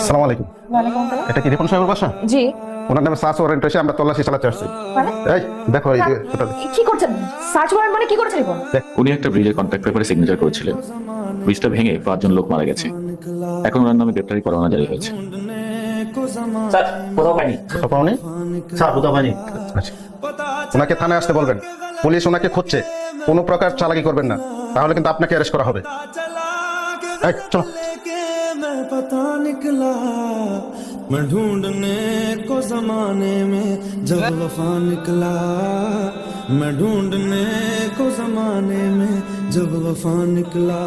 আসসালামু আলাইকুম। ওয়ালাইকুম আসসালাম। এটা কি রিপন সাহেবের বাসা? জি। ওনার নামে সার্চ ওয়ারেন্ট এসে আমরা তল্লাশি চালাতে আসছি। মানে এই দেখো এই যে এটা কি করছেন? সার্চ ওয়ারেন্ট মানে কি করেছেন রিপন? উনি একটা ব্রিজের কন্ট্রাক্ট পেপারে সিগনেচার করেছিলেন। ব্রিজটা ভেঙে 5 জন লোক মারা গেছে। এখন ওনার নামে গ্রেপ্তারি পরোয়ানা জারি হয়েছে। স্যার কোথাও পাইনি। কোথাও পাওনি? স্যার কোথাও পাইনি। আচ্ছা, ওনাকে থানায় আসতে বলবেন। পুলিশ ওনাকে খুঁজছে, কোনো প্রকার চালাকি করবেন না, তাহলে কিন্তু আপনাকে অ্যারেস্ট করা হবে। এই চলো। मैं पता निकला मैं ढूंढने को जमाने में जब वफा निकला मैं ढूंढने को जमाने में जब वफा निकला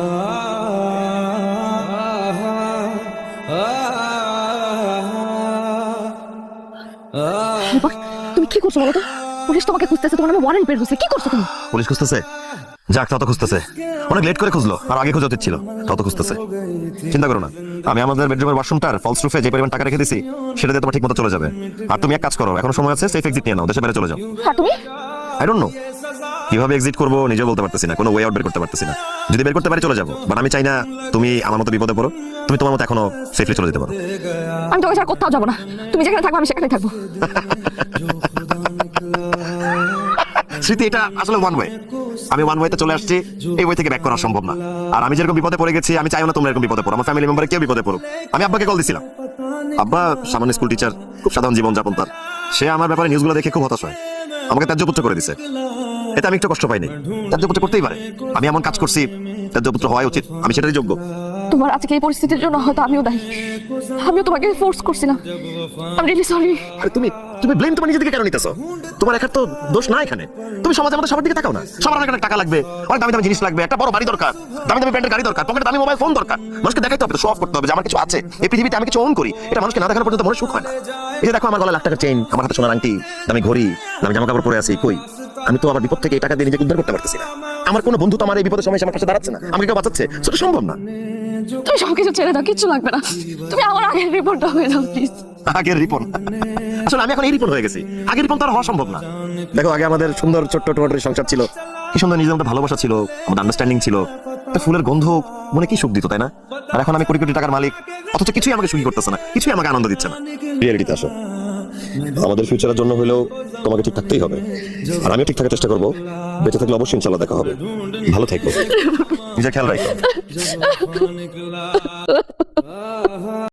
রিপন, তুমি কি করছো বলো তো? পুলিশ তোমাকে খুঁজতেছে, তোমার নামে ওয়ারেন্ট বের হয়েছে। কি করছো তুমি? পুলিশ খুঁজতেছে, যাক তত খুঁজতেছে। অনেক লেট করে খুঁজলো, আর আগে খোঁজা উচিত ছিল। তত খুঁজতেছে, চিন্তা করো না। আমি আমাদের বেডরুমের ওয়াশরুমটার ফলস রুফে যে পরিমাণ টাকা রেখে দিছি, সেটা দিয়ে তোমার ঠিক মতো চলে যাবে। আর তুমি এক কাজ করো, এখনো সময় আছে, সেফ এক্সিট নিয়ে নাও, দেশে বাইরে চলে যাও। আর তুমি? আই ডোন্ট নো কিভাবে এক্সিট করবো, নিজেও বলতে পারতেছি না, কোনো ওয়ে আউট বের করতে পারতেছি না। যদি বের করতে পারি চলে যাবো, বাট আমি চাই না তুমি আমার মতো বিপদে পড়ো। তুমি তোমার মতো এখনো সেফলি চলে যেতে পারো। আমি তোমাকে ছাড়া কোথাও যাবো না। তুমি যেখানে থাকবে আমি সেখানেই থাকবো। স্মৃতি, এটা আসলে ওয়ান ওয়ে। আমি ওয়ান ওয়েতে চলে আসছি, এই ওয়ে থেকে ব্যাক করা সম্ভব না। আর আমি যেরকম বিপদে পড়ে গেছি, আমি চাইও না তোমরা এরকম বিপদে পড়ো, আমার ফ্যামিলি মেম্বারে কেউ বিপদে পড়ুক। আমি আব্বাকে কল দিছিলাম। আব্বা সামান্য স্কুল টিচার, খুব সাধারণ জীবনযাপন তার। সে আমার ব্যাপারে নিউজগুলো দেখে খুব হতাশ হয়, আমাকে ত্যায্যপুত্র করে দিছে। এতে আমি একটু কষ্ট পাইনি। ত্যায্যপুত্র করতেই পারে, আমি এমন কাজ করছি, ত্যায্যপুত্র হওয়াই উচিত, আমি সেটারই যোগ্য। তোমার আজকে এই পরিস্থিতির জন্য হয়তো আমিও দায়ী। আমিও তোমাকে ফোর্স করছিলাম। I am really sorry. আরে তুমি তুমি ব্লেম তোমার নিজের দিকে কেন নিতেছো? তোমার একার তো দোষ না এখানে। তুমি সমাজের মধ্যে সবার দিকে তাকাও না। সবার অনেক অনেক টাকা লাগবে, অনেক দামি দামি জিনিস লাগবে, একটা বড় বাড়ি দরকার, দামি দামি ব্র্যান্ডের গাড়ি দরকার, পকেটে দামি মোবাইল ফোন দরকার। মানুষকে দেখাইতে হবে, শো অফ করতে হবে যে আমার কিছু আছে, এই পৃথিবীতে আমি কিছু ওন করি। এটা মানুষকে না দেখানো পর্যন্ত মনে সুখ হয় না। এই যে দেখো, আমার গলায় লাখ টাকার চেইন, আমার হাতে সোনার আংটি, দামি ঘড়ি, দামি জামা কাপড় পরে আছি, কই আমি তো আমার বিপদ থেকে এই টাকা দিয়ে নিজেকে উদ্ধার করতে পারতেছি না। আমার কোনো বন্ধু তো আমার এই বিপদের সময় এসে আমার পাশে দাঁড়াচ্ছে না, আমাকে কেউ বাঁচাচ্ছে, সেটা সম্ভব না। তুমি সবকিছু ছেড়ে দাও, কিচ্ছু লাগবে না। তুমি আমার আগের রিপোর্টটা হয়ে যাও প্লিজ। আগের রিপন? আসলে আমি এখন এই রিপন হয়ে গেছি, আগের রিপন তো আর হওয়া সম্ভব না। দেখো, আগে আমাদের সুন্দর ছোট্ট টোটারি সংসার ছিল, কি সুন্দর নিজের মধ্যে ভালোবাসা ছিল, আমাদের আন্ডারস্ট্যান্ডিং ছিল, একটা ফুলের গন্ধ মনে কি সুখ দিত, তাই না? আর এখন আমি কোটি কোটি টাকার মালিক, অথচ কিছুই আমাকে সুখী করতেছে না, কিছুই আমাকে আনন্দ দিচ্ছে না। রিয়েলিটিতে আসো, আমাদের ফিউচারের জন্য হলেও তোমাকে ঠিক থাকতেই হবে, আর আমিও ঠিক থাকার চেষ্টা করবো। বেঁচে থাকলে অবশ্যই ইনশাল্লাহ দেখা হবে। ভালো থেকো, নিজের খেয়াল রাখো।